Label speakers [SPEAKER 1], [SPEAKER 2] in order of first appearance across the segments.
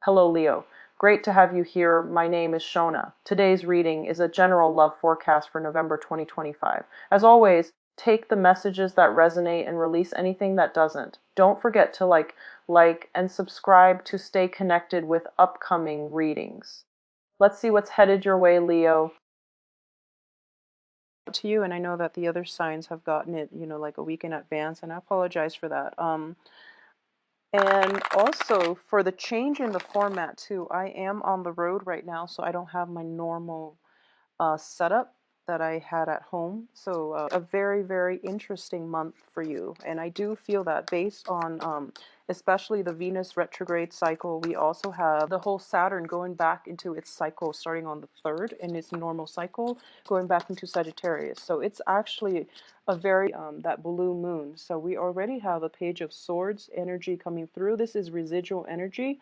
[SPEAKER 1] Hello, Leo. Great to have you here. My name is Shona. Today's reading is a general love forecast for November 2025. As always, take the messages that resonate and release anything that doesn't. Don't forget to like, and subscribe to stay connected with upcoming readings. Let's see what's headed your way, Leo. To you, and I know that the other signs have gotten it, like a week in advance, and I apologize for that. And also for the change in the format too, I am on the road right now, so I don't have my normal setup that I had at home. So a very, very interesting month for you. And I do feel that based on especially the Venus retrograde cycle, we also have the whole Saturn going back into its cycle starting on the 3rd in its normal cycle, going back into Sagittarius. So it's actually a very, that blue moon. So we already have a Page of Swords energy coming through. This is residual energy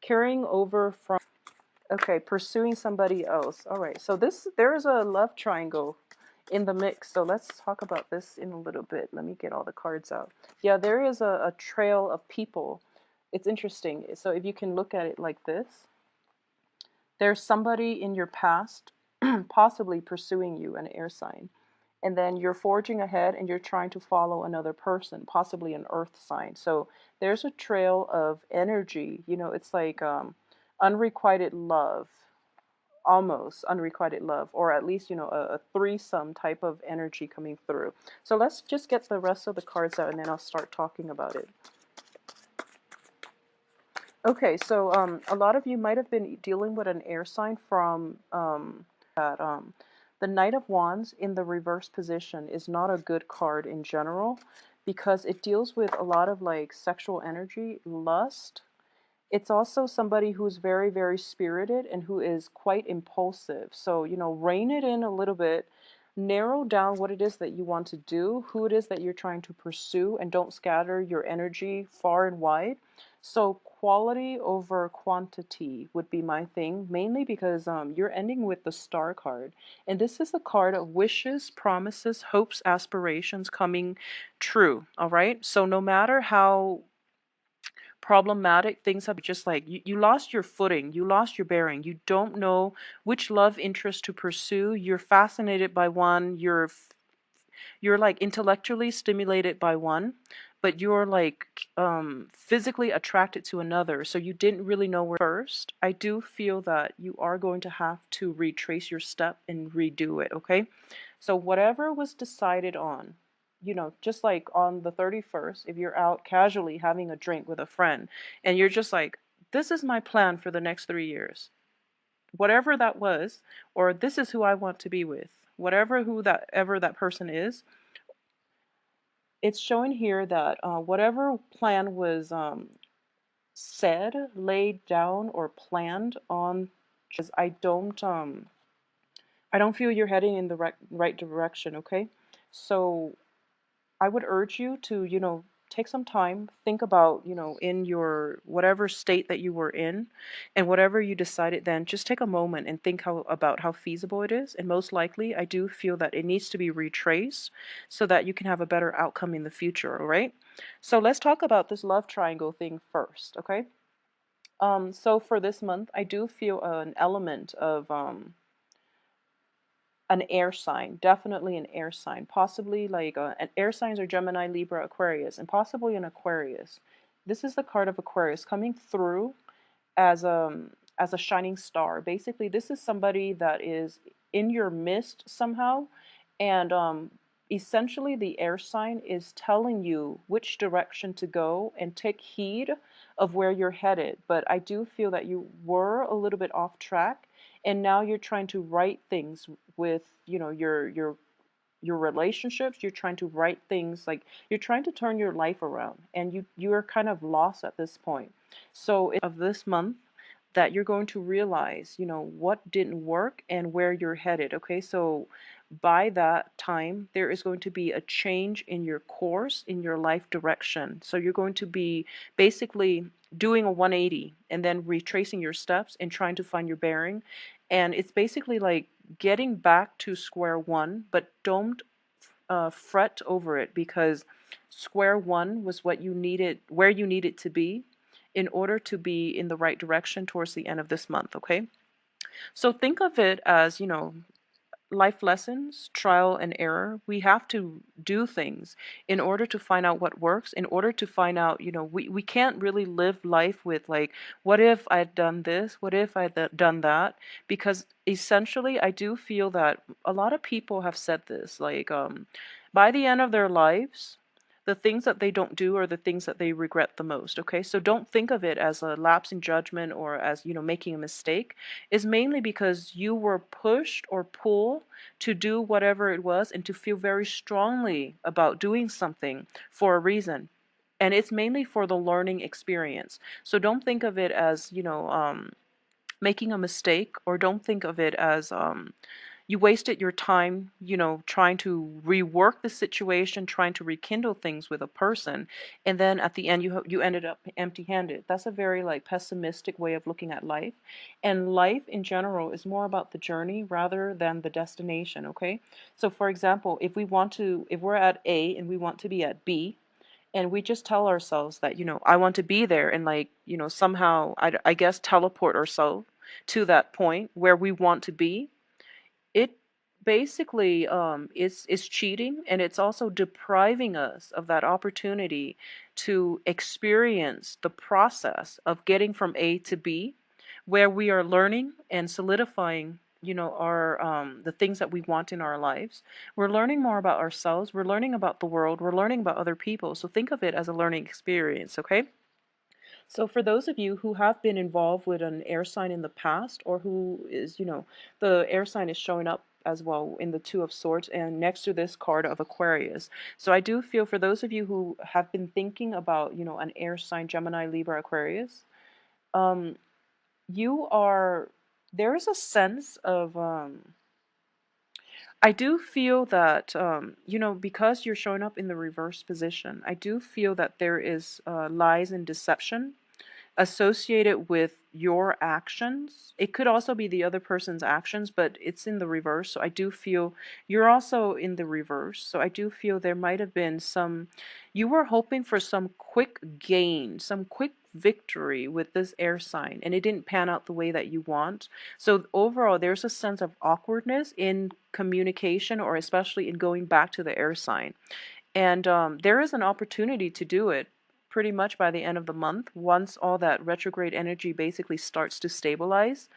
[SPEAKER 1] carrying over from, okay, pursuing somebody else. All right, so there is a love triangle in the mix. So let's talk about this in a little bit. Let me get all the cards out. Yeah, there is a trail of people. It's interesting. So if you can look at it like this, there's somebody in your past possibly pursuing you, an air sign. And then you're forging ahead and you're trying to follow another person, possibly an earth sign. So there's a trail of energy. It's like unrequited love, almost unrequited love, or at least, a threesome type of energy coming through. So let's just get the rest of the cards out and then I'll start talking about it. Okay, so a lot of you might have been dealing with an air sign from that the Knight of Wands in the reverse position is not a good card in general because it deals with a lot of like sexual energy, lust. It's also somebody who's very, very spirited and who is quite impulsive. So, rein it in a little bit, narrow down what it is that you want to do, who it is that you're trying to pursue, and don't scatter your energy far and wide. So quality over quantity would be my thing, mainly because you're ending with the Star card. And this is the card of wishes, promises, hopes, aspirations coming true. All right. So no matter how problematic things have, just like you lost your footing, you lost your bearing, you don't know which love interest to pursue, you're fascinated by one, you're like intellectually stimulated by one, but you're like physically attracted to another, so you didn't really know where first. I do feel that you are going to have to retrace your step and redo it. Okay, so whatever was decided on, just like on the 31st, if you're out casually having a drink with a friend and you're just like, this is my plan for the next 3 years, whatever that was, or this is who I want to be with, whatever who that ever that person is, it's showing here that whatever plan was said, laid down, or planned on, just I don't feel you're heading in the right direction. Okay, so I would urge you to, take some time, think about, in your whatever state that you were in and whatever you decided then, just take a moment and think about how feasible it is. And most likely, I do feel that it needs to be retraced so that you can have a better outcome in the future, all right? So let's talk about this love triangle thing first, okay? So for this month, I do feel an element of an air sign, definitely an air sign, possibly like an air signs are Gemini, Libra, Aquarius, and possibly an Aquarius. This is the card of Aquarius coming through as a shining star. Basically, this is somebody that is in your midst somehow, and essentially the air sign is telling you which direction to go and take heed of where you're headed. But I do feel that you were a little bit off track, and now you're trying to right things with, your relationships. You're trying to right things, like you're trying to turn your life around, and you're kind of lost at this point. So of this month that you're going to realize, what didn't work and where you're headed. Okay, so by that time, there is going to be a change in your course, in your life direction. So you're going to be basically doing a 180 and then retracing your steps and trying to find your bearing. And it's basically like getting back to square one, but don't fret over it, because square one was what you needed, where you needed to be. in order to be in the right direction towards the end of this month, okay? So think of it as, life lessons, trial and error. We have to do things in order to find out what works, in order to find out, we can't really live life with like, what if I'd done this? What if I'd done that? Because essentially, I do feel that a lot of people have said this, like, by the end of their lives, the things that they don't do are the things that they regret the most. Okay, so don't think of it as a lapse in judgment or as, making a mistake. Is mainly because you were pushed or pulled to do whatever it was and to feel very strongly about doing something for a reason. And it's mainly for the learning experience. So don't think of it as, making a mistake, or don't think of it as you wasted your time, trying to rework the situation, trying to rekindle things with a person, and then at the end you ended up empty-handed. That's a very like pessimistic way of looking at life. And life in general is more about the journey rather than the destination, okay? So for example, if we're at A and we want to be at B, and we just tell ourselves that, I want to be there, and like, somehow I guess teleport ourselves to that point where we want to be. It basically is cheating, and it's also depriving us of that opportunity to experience the process of getting from A to B, where we are learning and solidifying, our the things that we want in our lives. We're learning more about ourselves, we're learning about the world, we're learning about other people. So think of it as a learning experience, okay? So for those of you who have been involved with an air sign in the past, or who is, the air sign is showing up as well in the Two of Swords and next to this card of Aquarius. So I do feel for those of you who have been thinking about, an air sign, Gemini, Libra, Aquarius, um, you are, there is a sense of, I do feel that, because you're showing up in the reverse position, I do feel that there is lies and deception associated with your actions. It could also be the other person's actions, but it's in the reverse. So I do feel you're also in the reverse. So I do feel there might have been you were hoping for some quick gain, some quick victory with this air sign, and it didn't pan out the way that you want. So overall, there's a sense of awkwardness in communication, or especially in going back to the air sign. And there is an opportunity to do it pretty much by the end of the month, once all that retrograde energy basically starts to stabilize,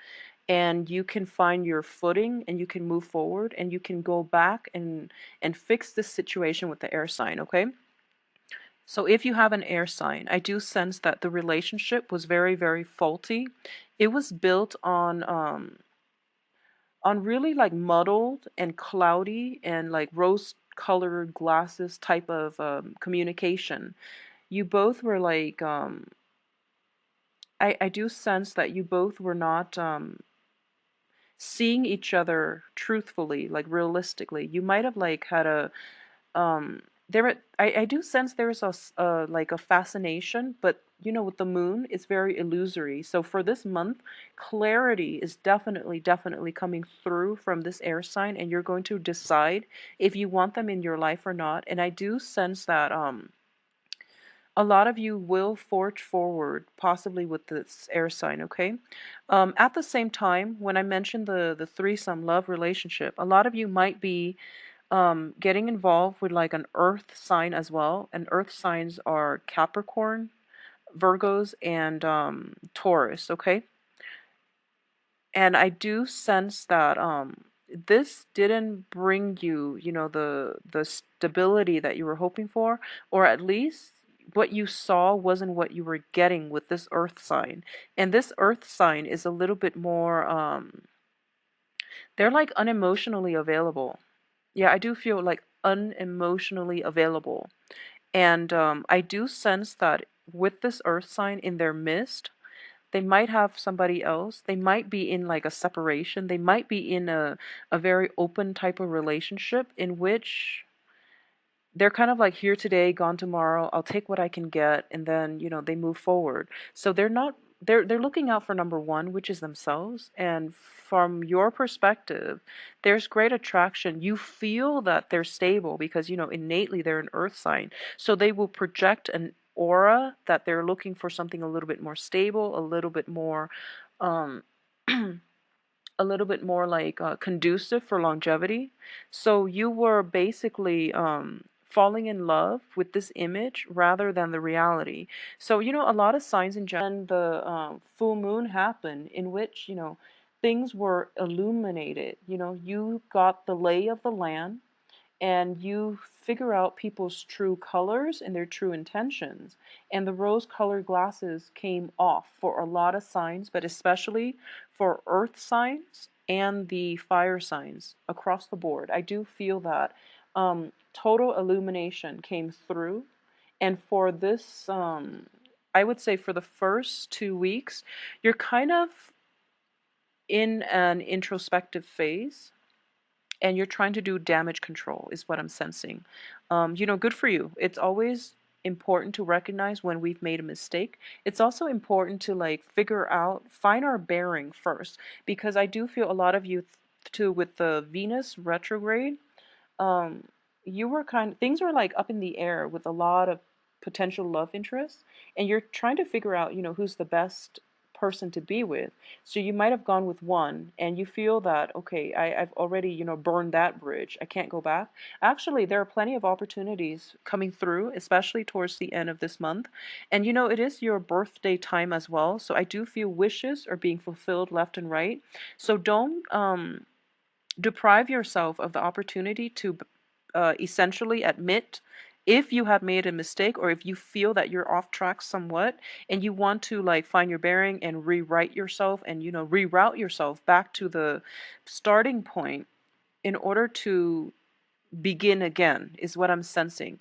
[SPEAKER 1] and you can find your footing and you can move forward and you can go back and fix this situation with the air sign, okay? So if you have an air sign, I do sense that the relationship was very, very faulty. It was built on really like muddled and cloudy and like rose colored glasses type of communication. You both were like, I do sense that you both were not seeing each other truthfully, like realistically. You might have like had a I do sense there's like a fascination, but with the moon, it's very illusory. So for this month, clarity is definitely coming through from this air sign, and you're going to decide if you want them in your life or not. And I do sense that a lot of you will forge forward, possibly with this air sign, okay? At the same time, when I mentioned the threesome love relationship, a lot of you might be getting involved with like an earth sign as well. And earth signs are Capricorn, Virgos, and Taurus, okay? And I do sense that this didn't bring you, the stability that you were hoping for, or at least what you saw wasn't what you were getting with this earth sign. And this earth sign is a little bit more they're like unemotionally available. Yeah, I do feel like unemotionally available. And I do sense that with this earth sign in their midst, they might have somebody else. They might be in like a separation. They might be in a very open type of relationship in which they're kind of like here today, gone tomorrow. I'll take what I can get, and then they move forward. So they're not they're looking out for number one, which is themselves. And from your perspective, there's great attraction. You feel that they're stable because innately they're an earth sign. So they will project an aura that they're looking for something a little bit more stable, um, a little bit more like conducive for longevity. So you were basically falling in love with this image rather than the reality. So, a lot of signs in general, and the full moon happened in which, things were illuminated. You got the lay of the land and you figure out people's true colors and their true intentions. And the rose colored glasses came off for a lot of signs, but especially for earth signs and the fire signs across the board. I do feel that total illumination came through. And for this, I would say for the first 2 weeks, you're kind of in an introspective phase and you're trying to do damage control is what I'm sensing. Good for you. It's always important to recognize when we've made a mistake. It's also important to like find our bearing first, because I do feel a lot of you too with the Venus retrograde, um, you were things were like up in the air with a lot of potential love interests, and you're trying to figure out, who's the best person to be with. So you might have gone with one, and you feel that, okay, I've already, burned that bridge. I can't go back. Actually, there are plenty of opportunities coming through, especially towards the end of this month. And it is your birthday time as well. So I do feel wishes are being fulfilled left and right. So don't deprive yourself of the opportunity to essentially admit if you have made a mistake, or if you feel that you're off track somewhat and you want to like find your bearing and rewrite yourself and reroute yourself back to the starting point in order to begin again, is what I'm sensing.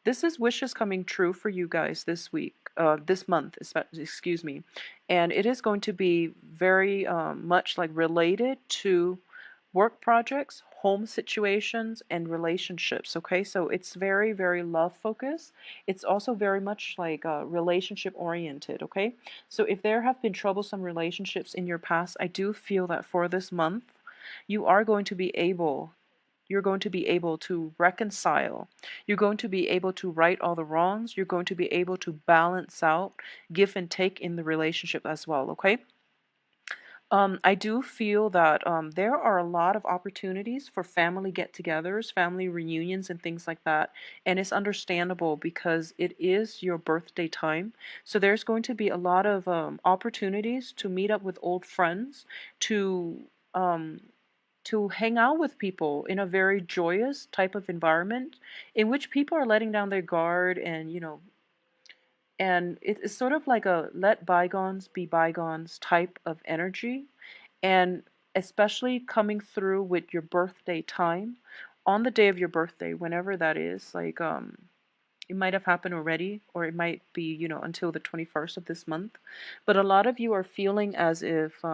[SPEAKER 1] This is wishes coming true for you guys this week, this month, excuse me. And it is going to be very much like related to work projects, home situations, and relationships. Okay, so it's very, very love focused. It's also very much like relationship oriented. Okay, so if there have been troublesome relationships in your past, I do feel that for this month, you are going to be able you're going to be able to reconcile. You're going to be able to right all the wrongs. You're going to be able to balance out, give and take in the relationship as well, okay? I do feel that there are a lot of opportunities for family get togethers, family reunions, and things like that. And it's understandable because it is your birthday time. So there's going to be a lot of opportunities to meet up with old friends, to um, to hang out with people in a very joyous type of environment in which people are letting down their guard, and it's sort of like a let bygones be bygones type of energy. And especially coming through with your birthday time, on the day of your birthday, whenever that is, like it might have happened already, or it might be, until the 21st of this month. But a lot of you are feeling as if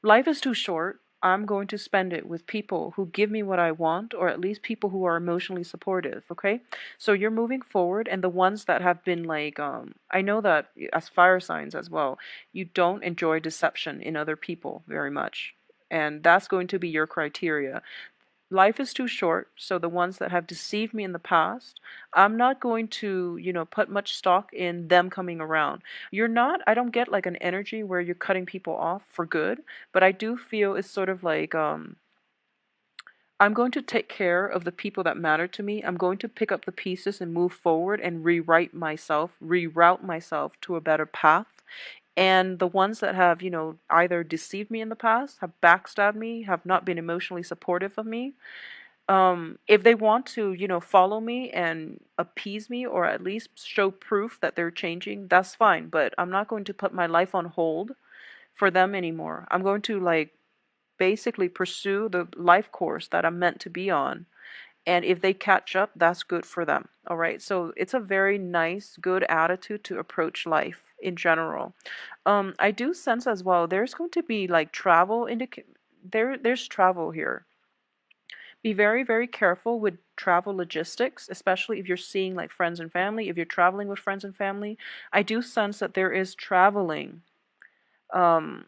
[SPEAKER 1] life is too short. I'm going to spend it with people who give me what I want, or at least people who are emotionally supportive, okay? So you're moving forward, and the ones that have been like, I know that as fire signs as well, you don't enjoy deception in other people very much. And that's going to be your criteria. Life is too short, so the ones that have deceived me in the past, I'm not going to, put much stock in them coming around. I don't get like an energy where you're cutting people off for good, but I do feel it's sort of like, I'm going to take care of the people that matter to me. I'm going to pick up the pieces and move forward and reroute myself to a better path. And the ones that have, either deceived me in the past, have backstabbed me, have not been emotionally supportive of me, if they want to, follow me and appease me, or at least show proof that they're changing, that's fine. But I'm not going to put my life on hold for them anymore. I'm going to like basically pursue the life course that I'm meant to be on. And if they catch up, that's good for them. All right. So it's a very nice, good attitude to approach life in general. I do sense as well there's going to be like there's travel here. Be very, very careful with travel logistics, especially if you're seeing like friends and family. If you're traveling with friends and family, I do sense that there is traveling, um,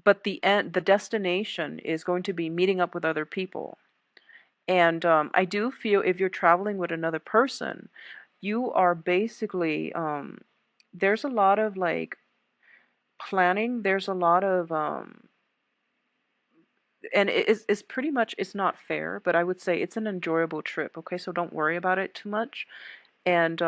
[SPEAKER 1] but the destination is going to be meeting up with other people. And I do feel if you're traveling with another person, you are basically there's a lot of like planning, there's a lot of and it's pretty much, it's not fair, but I would say it's an enjoyable trip, okay? So don't worry about it too much. And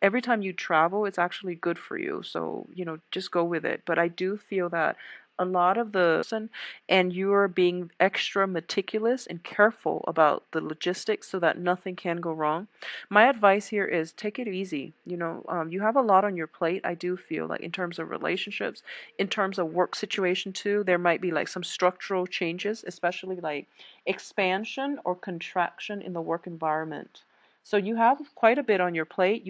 [SPEAKER 1] every time you travel, it's actually good for you. So, just go with it. But I do feel that a lot of the and you're being extra meticulous and careful about the logistics so that nothing can go wrong. My advice here is take it easy. You have a lot on your plate. I do feel like in terms of relationships, in terms of work situation too, there might be like some structural changes, especially like expansion or contraction in the work environment. So you have quite a bit on your plate.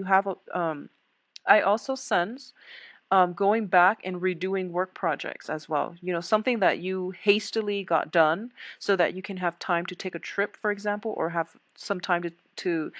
[SPEAKER 1] I also sense going back and redoing work projects as well. Something that you hastily got done so that you can have time to take a trip, for example, or have some time to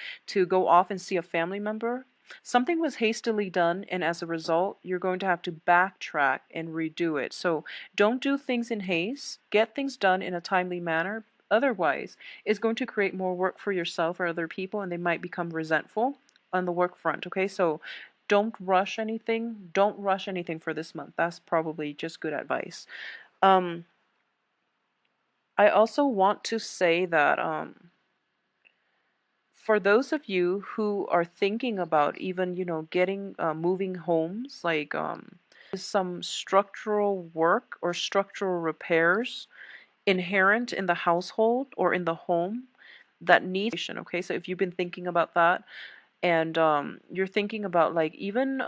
[SPEAKER 1] go off and see a family member. Something was hastily done, and as a result, you're going to have to backtrack and redo it. So don't do things in haste. Get things done in a timely manner. Otherwise, it's going to create more work for yourself or other people, and they might become resentful on the work front. Okay, so don't rush anything. Don't rush anything for this month. That's probably just good advice. Um, I also want to say that for those of you who are thinking about even, getting moving homes, like some structural work or structural repairs inherent in the household or in the home that needs, okay? So if you've been thinking about that, and you're thinking about like even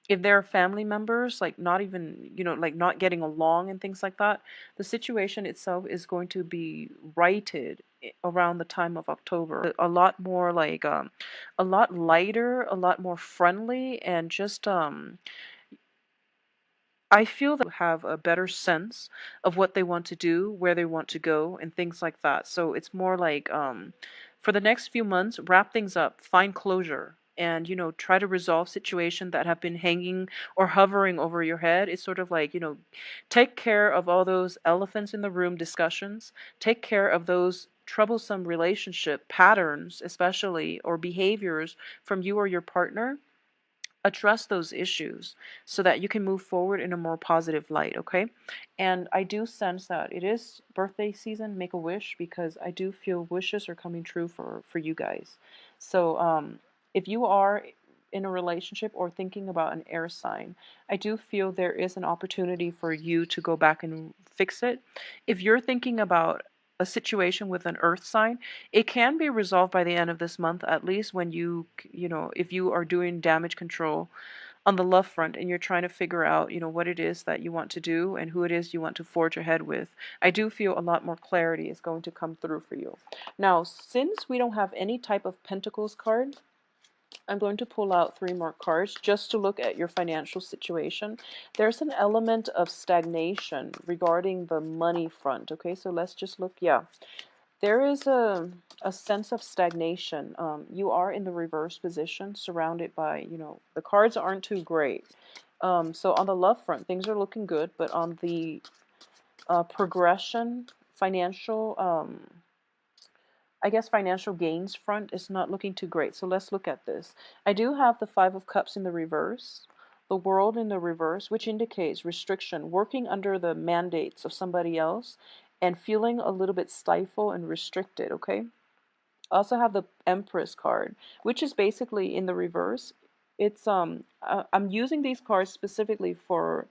[SPEAKER 1] if there are family members like not even, like not getting along and things like that, the situation itself is going to be righted around the time of October. A lot more like a lot lighter, a lot more friendly, and just I feel that have a better sense of what they want to do, where they want to go, and things like that. So it's more like for the next few months, wrap things up, find closure, and try to resolve situations that have been hanging or hovering over your head. It's sort of like, take care of all those elephants in the room discussions, take care of those troublesome relationship patterns, especially, or behaviors from you or your partner. Address those issues so that you can move forward in a more positive light, okay? And I do sense that it is birthday season, make a wish, because I do feel wishes are coming true for you guys. So if you are in a relationship or thinking about an air sign, I do feel there is an opportunity for you to go back and fix it. If you're thinking about a situation with an earth sign, it can be resolved by the end of this month, at least when if you are doing damage control on the love front and you're trying to figure out, what it is that you want to do and who it is you want to forge ahead with. I do feel a lot more clarity is going to come through for you. Now, since we don't have any type of Pentacles card, I'm going to pull out 3 more cards just to look at your financial situation. There's an element of stagnation regarding the money front. Okay, so let's just look. Yeah, there is a sense of stagnation. You are in the reverse position, surrounded by, the cards aren't too great. So on the love front, things are looking good, but on the progression, financial, I guess financial gains front is not looking too great. So let's look at this. I do have the 5 of Cups in the reverse, the World in the reverse, which indicates restriction, working under the mandates of somebody else, and feeling a little bit stifled and restricted, okay? I also have the Empress card, which is basically in the reverse. It's I'm using these cards specifically for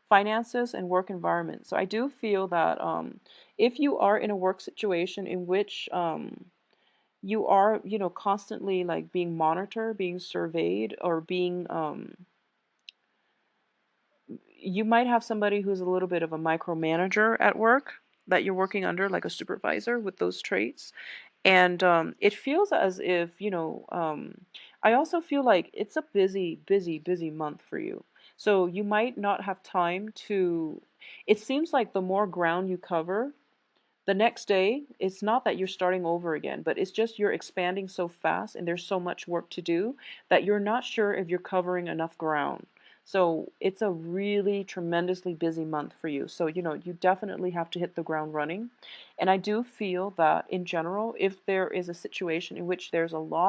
[SPEAKER 1] finances and work environment. So I do feel that if you are in a work situation in which you are, constantly like being monitored, being surveyed, or being you might have somebody who's a little bit of a micromanager at work that you're working under, like a supervisor with those traits. And it feels as if, I also feel like it's a busy, busy, busy month for you. So you might not have time to, it seems like the more ground you cover, the next day, it's not that you're starting over again, but it's just you're expanding so fast and there's so much work to do that you're not sure if you're covering enough ground. So it's a really tremendously busy month for you. So, you definitely have to hit the ground running. And I do feel that in general, if there is a situation in which there's a lot